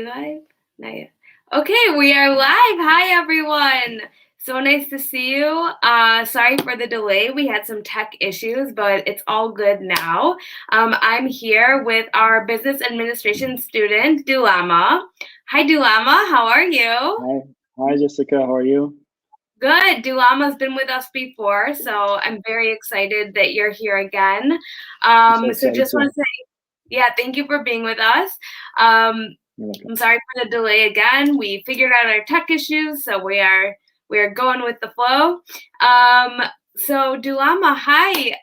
Live? Not yet. Okay, we are live. Hi, everyone. So nice to see you. Sorry for the delay. We had some tech issues, but it's all good now. I'm here with our business administration student, Dulama. Hi, Dulama. How are you? Hi, Jessica. How are you? Good. Dulama's been with us before, so I'm very excited that you're here again. I'm so So excited just want too. to say, yeah, thank you for being with us. Um, You're welcome. I'm sorry for the delay again. We figured out our tech issues, so we are going with the flow. So Dulama, hi.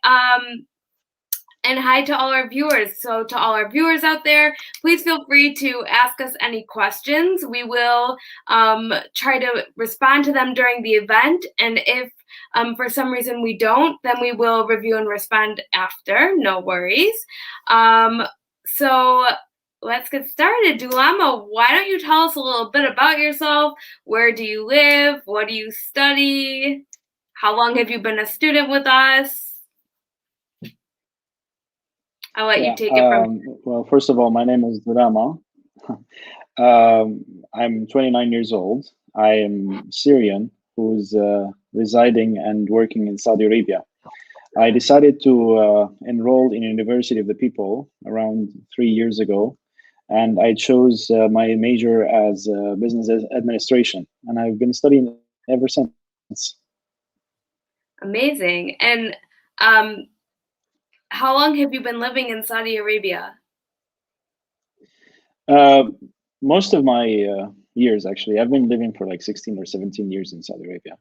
And hi to all our viewers. So to all our viewers out there, please feel free to ask us any questions. We will try to respond to them during the event. And if for some reason we don't, then we will review and respond after. No worries. So let's get started. Dulama, why don't you tell us a little bit about yourself? Where do you live? What do you study? How long have you been a student with us? I'll let you Yeah. take it from. Well, first of all, my name is Dulama. I'm 29 years old. I am Syrian who's residing and working in Saudi Arabia. I decided to enroll in University of the People around 3 years ago, and I chose my major as business administration, and I've been studying ever since. Amazing. And um, how long have you been living in Saudi Arabia? Uh, Most of my years, actually, I've been living for like 16 or 17 years in Saudi Arabia.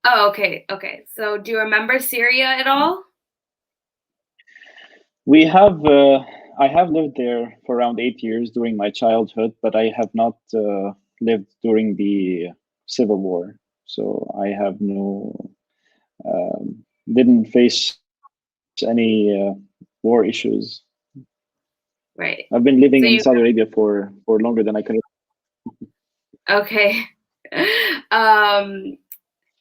Oh, okay, okay. So do you remember Syria at Yeah. all? We have, I have lived there for around 8 years during my childhood, but I have not lived during the civil war. So I have didn't face any war issues. Right. I've been living So in you, Saudi Arabia for longer than I can. okay. Um,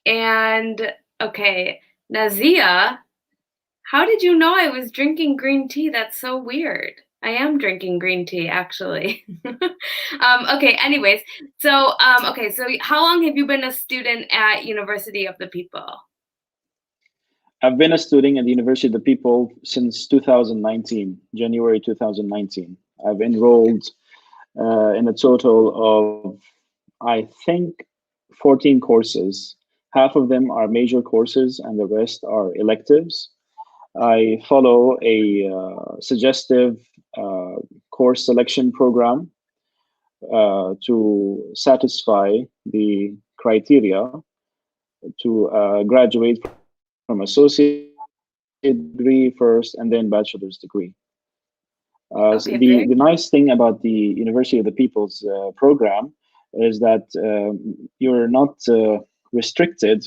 and okay, Nazia, how did you know I was drinking green tea? That's so weird. I am drinking green tea, actually. Okay, anyways, so okay, so how long have you been a student at University of the People? I've been a student at the University of the People since 2019, January 2019. I've enrolled in a total of, I think, 14 courses. Half of them are major courses, and the rest are electives. I follow a suggestive uh, course selection program to satisfy the criteria to graduate from associate degree first and then bachelor's degree. So the Okay, nice very. thing about the University of the People's program is that you're not restricted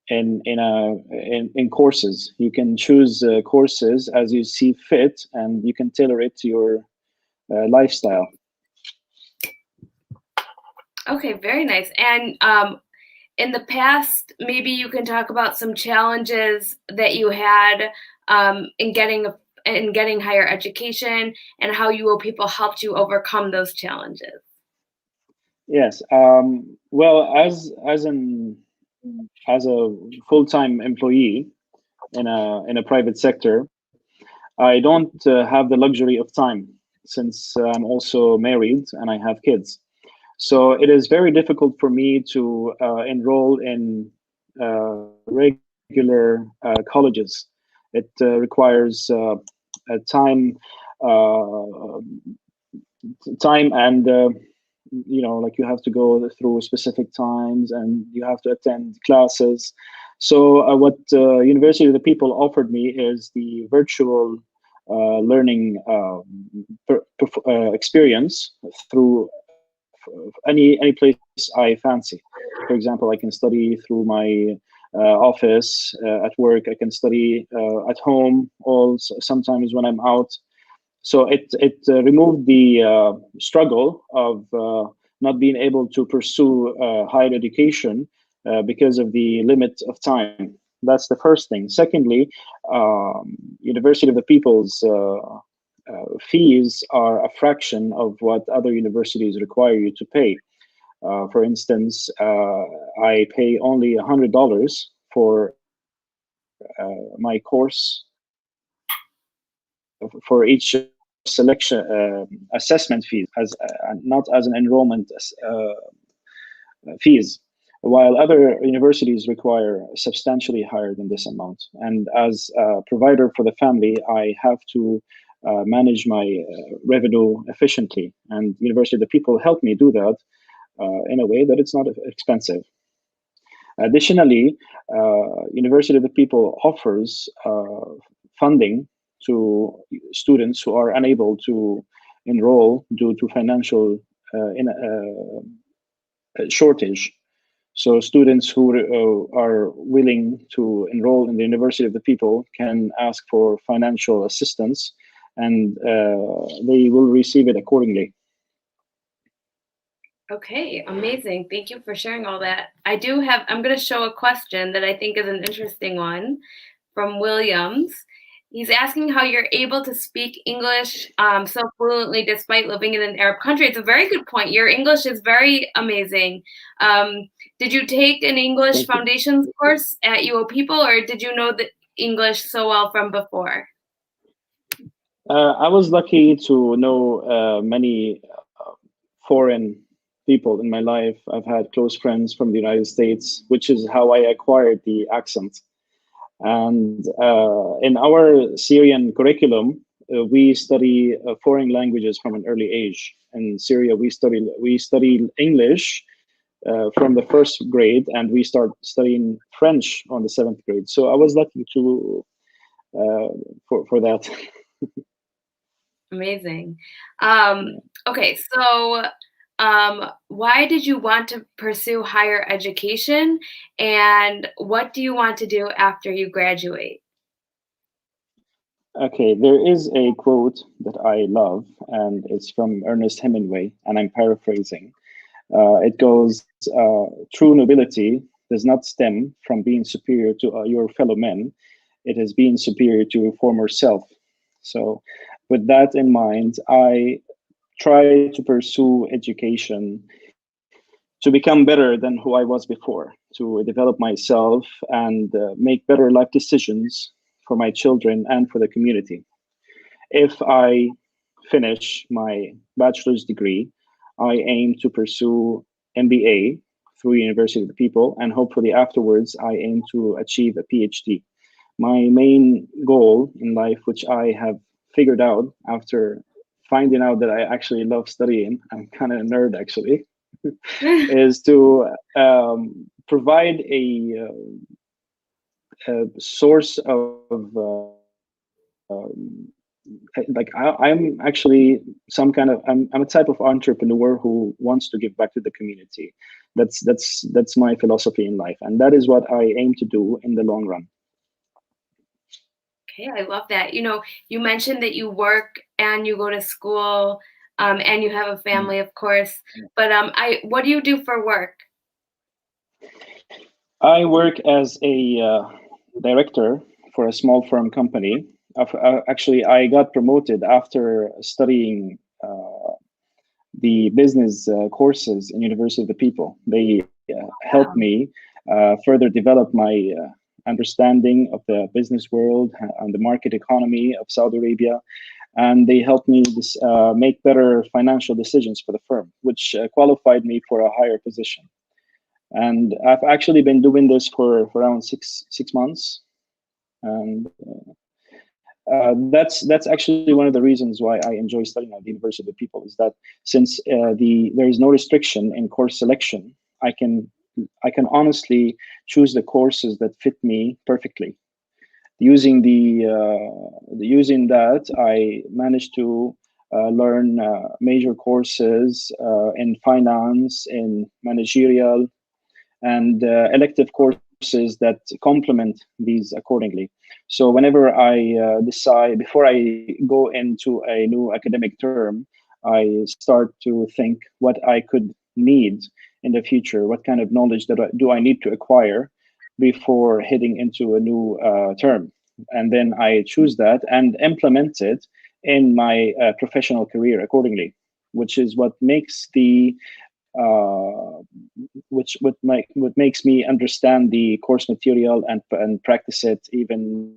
in courses. You can choose courses as you see fit, and you can tailor it to your lifestyle. Okay, very nice. And in the past, maybe you can talk about some challenges that you had in getting higher education and how UoPeople helped you overcome those challenges. Yes. Well, as a full-time employee in a private sector, I don't have the luxury of time since I'm also married and I have kids. So it is very difficult for me to enroll in regular colleges. It requires uh, time and like you have to go through specific times and you have to attend classes. So what University of the People offered me is the virtual learning experience through any place I fancy. For example, I can study through my office at work. I can study at home. Also, sometimes when I'm out, so it removed the struggle of not being able to pursue higher education because of the limit of time. That's the first thing. Secondly, University of the People's fees are a fraction of what other universities require you to pay. For instance, I pay only $100 for my course for each selection assessment fees, as not as an enrollment fees, while other universities require substantially higher than this amount. And as a provider for the family, I have to manage my revenue efficiently. And University of the People help me do that in a way that it's not expensive. Additionally, University of the People offers funding to students who are unable to enroll due to financial shortage. So students who are willing to enroll in the University of the People can ask for financial assistance, and they will receive it accordingly. Okay, amazing. Thank you for sharing all that. I'm going to show a question that I think is an interesting one from Williams. He's asking how you're able to speak English so fluently despite living in an Arab country. It's a very good point. Your English is very amazing. Did you take an English foundations course at UoPeople, or did you know the English so well from before? I was lucky to know many foreign people in my life. I've had close friends from the United States, which is how I acquired the accent. And in our Syrian curriculum, we study foreign languages from an early age. In Syria, we study English from the first grade, and we start studying French on the 7th grade. So I was lucky to for that. Amazing. Okay, so why did you want to pursue higher education, and what do you want to do after you graduate? Okay, there is a quote that I love, and it's from Ernest Hemingway, and I'm paraphrasing. It goes, true nobility does not stem from being superior to your fellow men. It is being superior to your former self. So with that in mind, I try to pursue education to become better than who I was before, to develop myself and make better life decisions for my children and for the community. If I finish my bachelor's degree, I aim to pursue MBA through University of the People, and hopefully afterwards I aim to achieve a PhD. My main goal in life, which I have figured out after finding out that I actually love studying, I'm kind of a nerd actually, is to provide a source of like I'm actually I'm a type of entrepreneur who wants to give back to the community. That's my philosophy in life, and that is what I aim to do in the long run. Okay, I love that. You mentioned that you work and you go to school, and you have a family, of course. But what do you do for work? I work as a director for a small firm company. Actually, I got promoted after studying the business courses in University of the People. They helped me further develop my understanding of the business world and the market economy of Saudi Arabia. And they helped me make better financial decisions for the firm, which qualified me for a higher position. And I've actually been doing this for around six months. And that's actually one of the reasons why I enjoy studying at the University of the People, is that since there is no restriction in course selection, I can honestly choose the courses that fit me perfectly. Using that, I managed to learn major courses in finance, in managerial, and elective courses that complement these accordingly. So whenever I decide, before I go into a new academic term, I start to think what I could need in the future, what kind of knowledge do I need to acquire before heading into a new term. And then I choose that and implement it in my professional career accordingly, which is what makes the uh, what makes me understand the course material and practice it even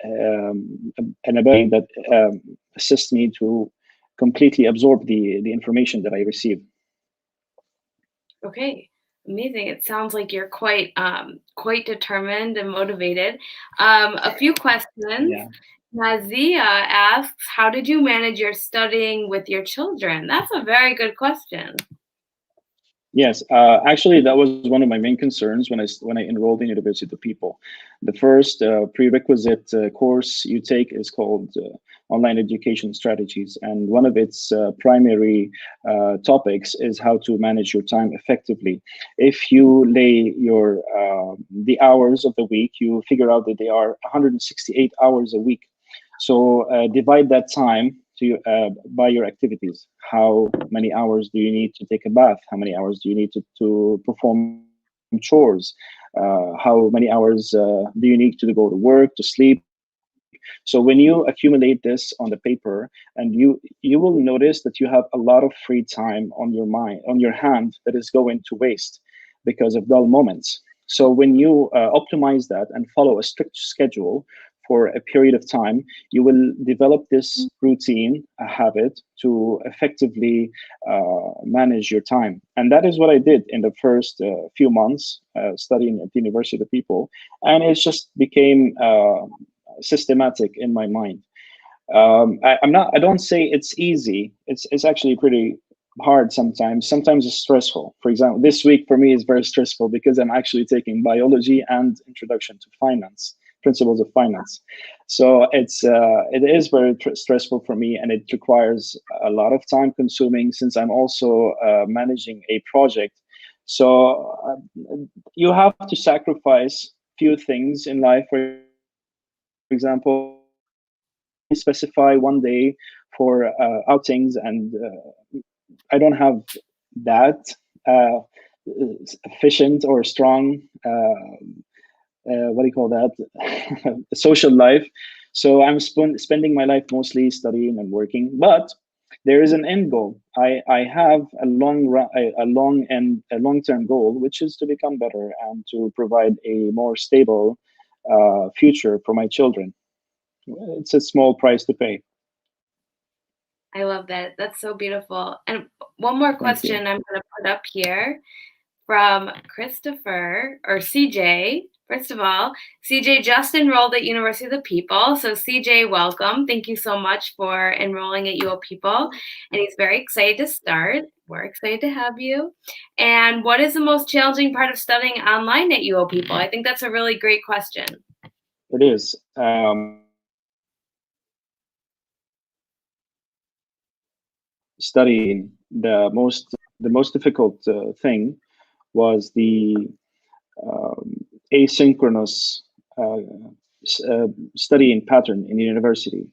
an ability that assists me to completely absorb the information that I receive. Okay, amazing. It sounds like you're quite determined and motivated. A few questions. Yeah. Nazia asks, "How did you manage your studying with your children?" That's a very good question. Yes, actually, that was one of my main concerns when I enrolled in University of the People. The first prerequisite course you take is called Online Education Strategies, and one of its primary topics is how to manage your time effectively. If you lay your the hours of the week, you figure out that they are 168 hours a week. So divide that time by your activities. How many hours do you need to take a bath? How many hours do you need to perform chores? How many hours do you need to go to work, to sleep? So when you accumulate this on the paper, and you will notice that you have a lot of free time on your mind, on your hand, that is going to waste because of dull moments. So when you optimize that and follow a strict schedule for a period of time, you will develop this routine, a habit to effectively manage your time. And that is what I did in the first few months studying at the University of the People. And it just became systematic in my mind. I'm not. I don't say it's easy. It's actually pretty hard sometimes. Sometimes it's stressful. For example, this week for me is very stressful because I'm actually taking biology and introduction to finance, principles of finance. So it is very stressful for me, and it requires a lot of time consuming since I'm also managing a project. So you have to sacrifice few things in life. For example, specify one day for outings, and I don't have that uh, efficient or strong what do you call that social life. So I'm spending my life mostly studying and working, but there is an end goal. I have a a long term goal, which is to become better and to provide a more stable future for my children. It's a small price to pay. I love that. That's so beautiful. And one more Thank you. question I'm going to put up here from Christopher or CJ. First of all, CJ just enrolled at University of the People. So CJ, welcome. Thank you so much for enrolling at UoPeople. And he's very excited to start. We're excited to have you. And what is the most challenging part of studying online at UoPeople? I think that's a really great question. It is. Studying, the most difficult thing was the asynchronous uh, studying pattern in university.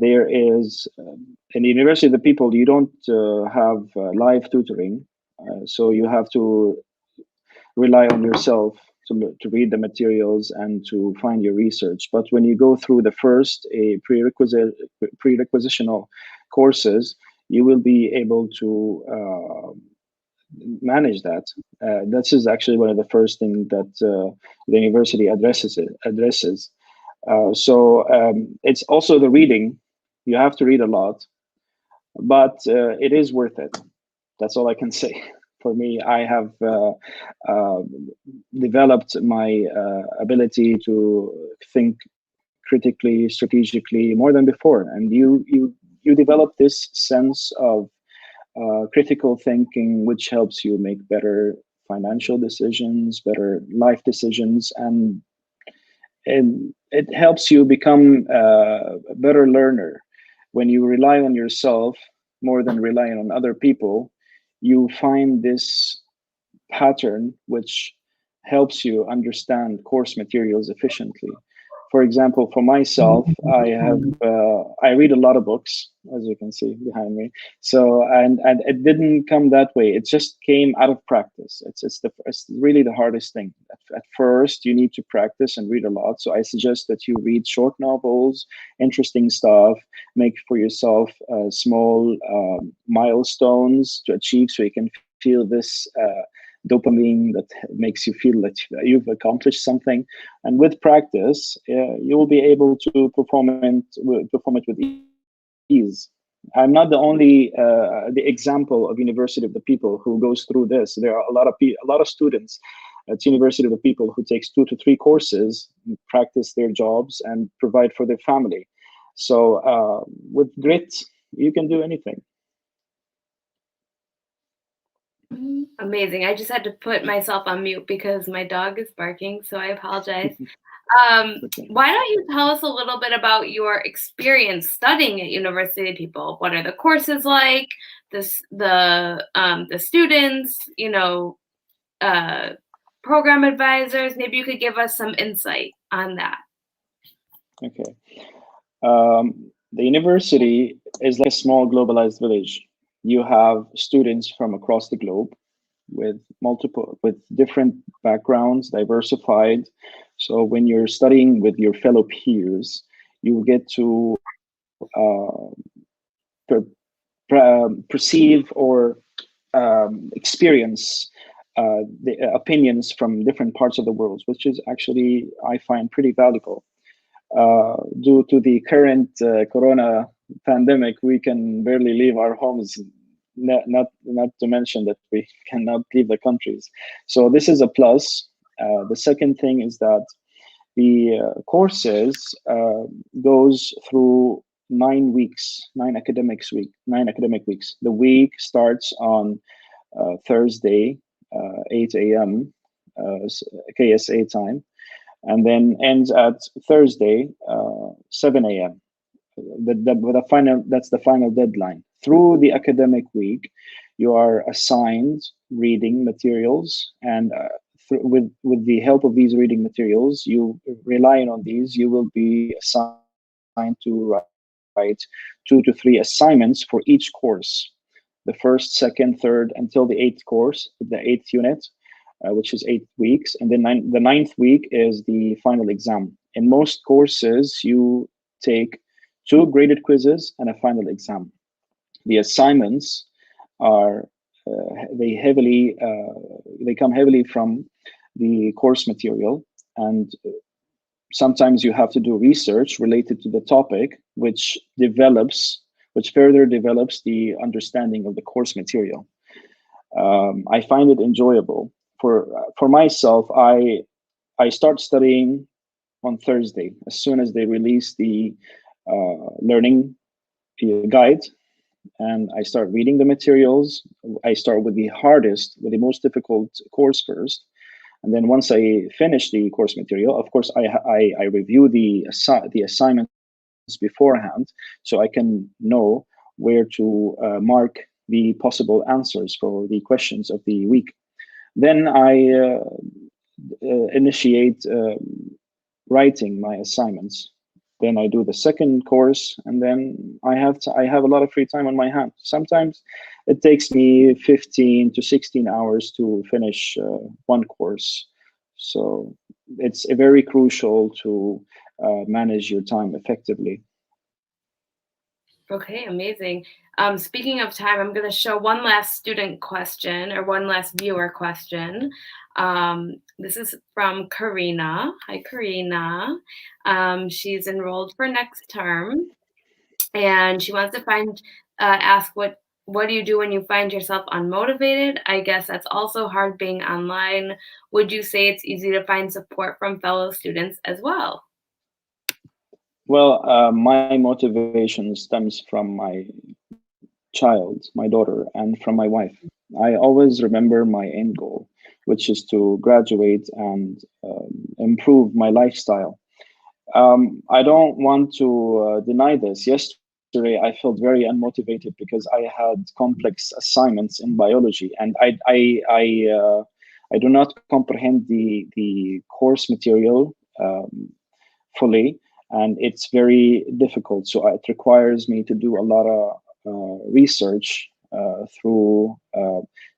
There is in the University of the People, you don't have live tutoring, so you have to rely on yourself to read the materials and to find your research. But when you go through the first a prerequisitional courses, you will be able to manage that. This is actually one of the first things that the university addresses. It's also the reading. You have to read a lot, but it is worth it. That's all I can say. For me, I have uh, developed my ability to think critically, strategically more than before, and you develop this sense of critical thinking, which helps you make better financial decisions, better life decisions, and it helps you become a better learner. When you rely on yourself more than relying on other people, you find this pattern which helps you understand course materials efficiently. For example, for myself, I read a lot of books, as you can see behind me. So and it didn't come that way. It just came out of practice. It's really the hardest thing. At first, you need to practice and read a lot. So I suggest that you read short novels, interesting stuff. Make for yourself small milestones to achieve, so you can feel this dopamine that makes you feel that you've accomplished something. And with practice, you will be able to perform it with ease. I'm not the only the example of University of the People who goes through this. There are a lot of students at University of the People who takes 2 to 3 courses, practice their jobs, and provide for their family. So with grit, you can do anything. Amazing. I just had to put myself on mute because my dog is barking, so I apologize. Okay. Why don't you tell us a little bit about your experience studying at University of People? What are the courses like? The students, program advisors. Maybe you could give us some insight on that. Okay. The university is like a small globalized village. You have students from across the globe with different backgrounds, diversified. So when you're studying with your fellow peers, you get to perceive or experience the opinions from different parts of the world, which is actually, I find, pretty valuable. Due to the current corona pandemic, we can barely leave our homes. Not to mention that we cannot leave the countries. So this is a plus. The second thing is that the courses goes through 9 weeks, 9 academic weeks. The week starts on Thursday, 8 a.m. KSA time, and then ends at Thursday, 7 a.m. That's the final deadline. Through the academic week, you are assigned reading materials, and with the help of these reading materials, you relying on these, you will be assigned to write 2 to 3 assignments for each course. The first, second, third, until the eighth course, the eighth unit, which is 8 weeks, and then the ninth week is the final exam. In most courses, you take 2 graded quizzes and a final exam. The assignments are they come heavily from the course material, and sometimes you have to do research related to the topic, which further develops the understanding of the course material. I find it enjoyable. For myself, I start studying on Thursday as soon as they release the learning guide, and I start reading the materials. I start with the most difficult course first, and then once I finish the course material, of course, I review the assignments beforehand, so I can know where to mark the possible answers for the questions of the week. Then I initiate writing my assignments. Then I do the second course, and then I have a lot of free time on my hands. Sometimes it takes me 15 to 16 hours to finish one course. So it's very crucial to manage your time effectively. Okay, amazing. Speaking of time, I'm going to show one last student question or one last viewer question. This is from Karina. Hi, Karina. She's enrolled for next term, and she wants to ask what do you do when you find yourself unmotivated? I guess that's also hard being online. Would you say it's easy to find support from fellow students as well? Well, my motivation stems from my child, my daughter, and from my wife. I always remember my end goal, which is to graduate and improve my lifestyle. I don't want to deny this. Yesterday, I felt very unmotivated because I had complex assignments in biology, and I do not comprehend the course material fully, and it's very difficult. So it requires me to do a lot of research through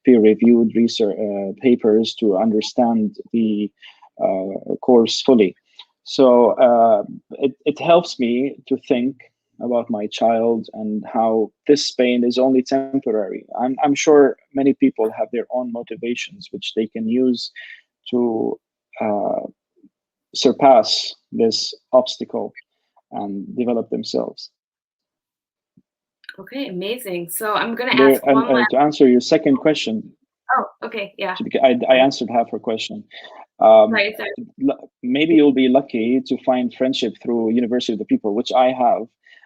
peer-reviewed research papers to understand the course fully. So it helps me to think about my child and how this pain is only temporary. I'm sure many people have their own motivations which they can use to uh, surpass this obstacle and develop themselves. Okay, amazing. So I'm gonna There, ask and one last. to answer your second question, Oh, okay, yeah. I answered half her question. Um, Sorry, sorry. Maybe you'll be lucky to find friendship through University of the People, which I have.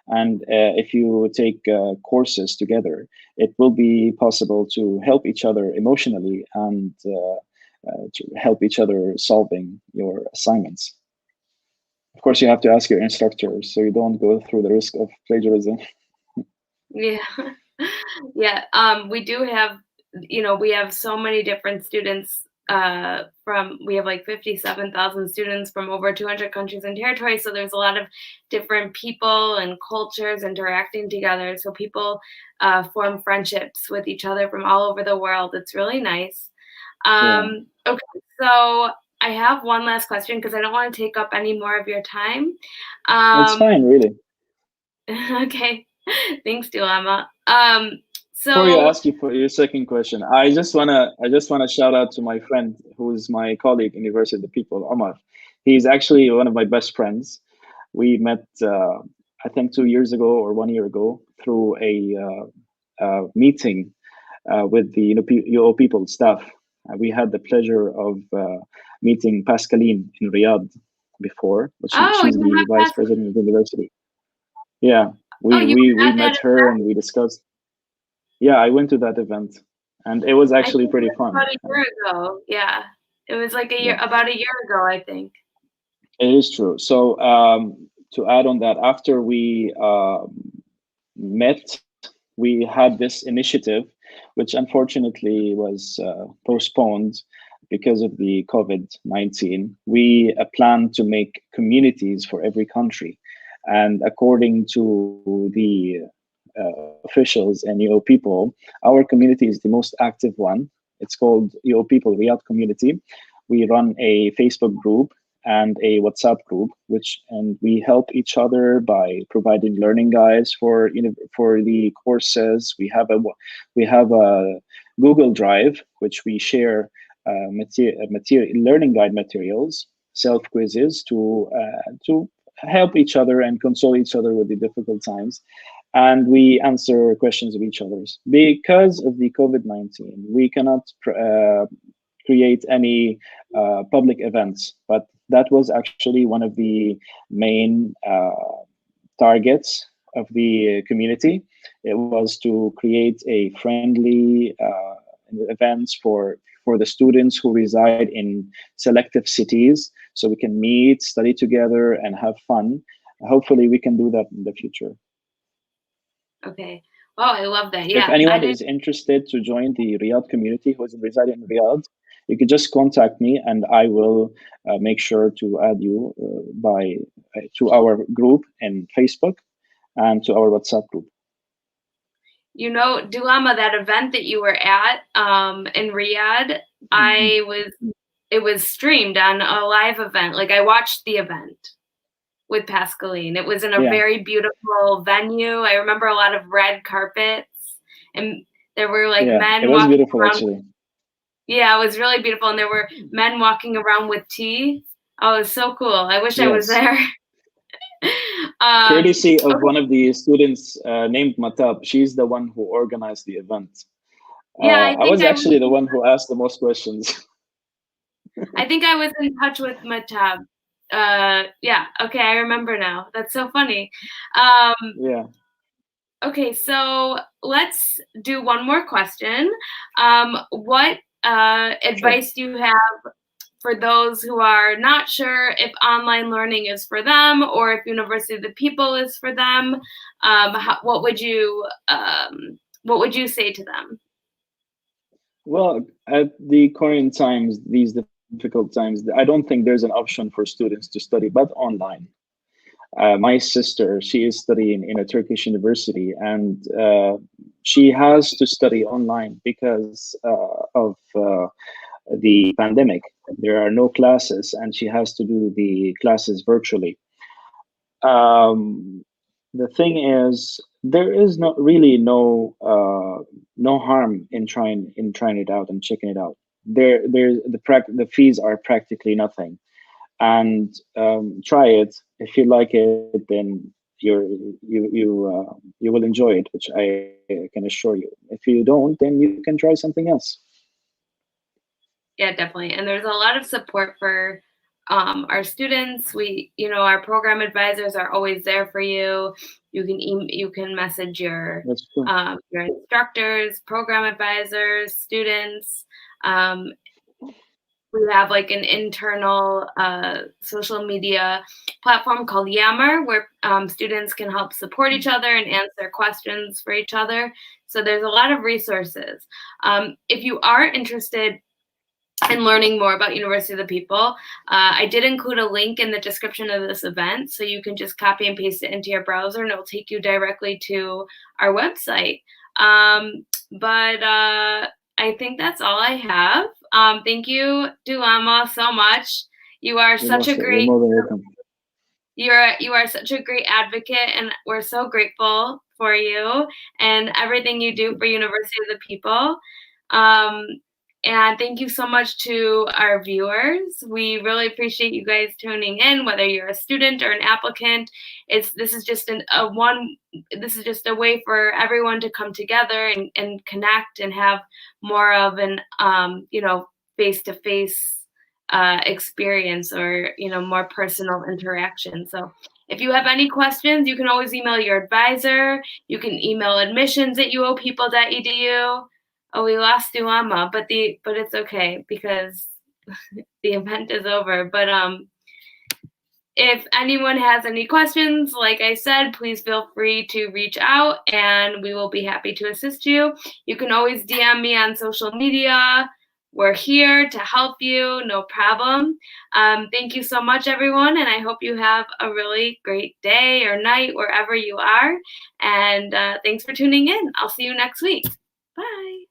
And if you take courses together, it will be possible to help each other emotionally and to help each other solving your assignments. Of course, you have to ask your instructors so you don't go through the risk of plagiarism. Yeah. Yeah, we do have, we have so many different students we have like 57,000 students from over 200 countries and territories. So there's a lot of different people and cultures interacting together. So people form friendships with each other from all over the world. It's really nice. Yeah, Okay, so I have one last question because I don't want to take up any more of your time. it's Um, fine, really. okay, thanks, Dulama. Before you So ask you for your second question, I just wanna shout out to my friend who is my colleague in University of the People, Omar. He's actually one of my best friends. We met I think 2 years ago or 1 year ago through a meeting with the UoPeople staff. We had the pleasure of meeting Pascaline in Riyadh before, but oh, she's you the met vice Pascal. president of the university. Yeah, Oh, we you we were we at that met her event? and we discussed. Yeah, I went to that event, and it was I think actually it pretty was fun. about a year ago. Yeah. It was like Yeah, about a year ago, I think. it is true. So to add on that, after we met, we had this initiative, which unfortunately was postponed because of the COVID-19. We planned to make communities for every country. And according to the officials and UoPeople, our community is the most active one. It's called UoPeople Riyadh Community. We run a Facebook group and a WhatsApp group, and we help each other by providing learning guides for the courses. We have a Google Drive which we share learning guide materials, self quizzes to help each other and console each other with the difficult times. And we answer questions of each other's. Because of the COVID-19, we cannot create any public events, but that was actually one of the main targets of the community. It was to create a friendly events for the students who reside in selective cities, so we can meet, study together, and have fun. Hopefully, we can do that in the future. Okay. Oh, I love that. If Yeah. I anyone didn't is interested to join the Riyadh community who is residing in Riyadh, you could just contact me and I will make sure to add you by to our group in Facebook and to our WhatsApp group. Dulama, that event that you were at in Riyadh, Mhm. it was streamed on a live event. Like I watched the event with Pascaline. It was in a Yeah, very beautiful venue. I remember a lot of red carpets and there were like yeah, it men was walking beautiful around. actually. Yeah, it was really beautiful. And there were men walking around with tea. Oh, it was so cool. I wish I was Yes, there. um, courtesy of okay. one of the students named Matab. She's the one who organized the event. Yeah, I was actually the one who asked the most questions. I think I was in touch with Matab. Yeah, okay, I remember now. That's so funny. Um, Yeah, okay, so let's do one more question. What sure. advice do you have for those who are not sure if online learning is for them or if University of the People is for them? What would you say to them? Well, at the current times, these difficult times, I don't think there's an option for students to study, but online. My sister, she is studying in a Turkish university, and she has to study online because of the pandemic. There are no classes, and she has to do the classes virtually. Um, the thing is, there is not really no harm in trying it out and checking it out. There's the fees are practically nothing, and try it. If you like it, then you will enjoy it, which I can assure you. If you don't, then you can try something else. Yeah, definitely. And there's a lot of support for our students. Our program advisors are always there for you. You can message That's true. your instructors, program advisors, students. Um, we have like an internal social media platform called Yammer, where students can help support each other and answer questions for each other. So there's a lot of resources. If you are interested and learning more about University of the People, I did include a link in the description of this event, so you can just copy and paste it into your browser, and it'll take you directly to our website. But I think that's all I have. Thank you, Dulama, so much. You are such a You're great more than welcome. you are such a great advocate, and we're so grateful for you and everything you do for University of the People. Um, and thank you so much to our viewers. We really appreciate you guys tuning in, whether you're a student or an applicant. This is just a way for everyone to come together and connect and have more of an face-to-face experience, or more personal interaction. So if you have any questions, you can always email your advisor. You can email admissions@uopeople.edu. Oh, we lost Dulama, but it's okay because the event is over. But if anyone has any questions, like I said, please feel free to reach out and we will be happy to assist you. You can always DM me on social media. We're here to help you, no problem. Thank you so much, everyone, and I hope you have a really great day or night wherever you are. And thanks for tuning in. I'll see you next week. Bye.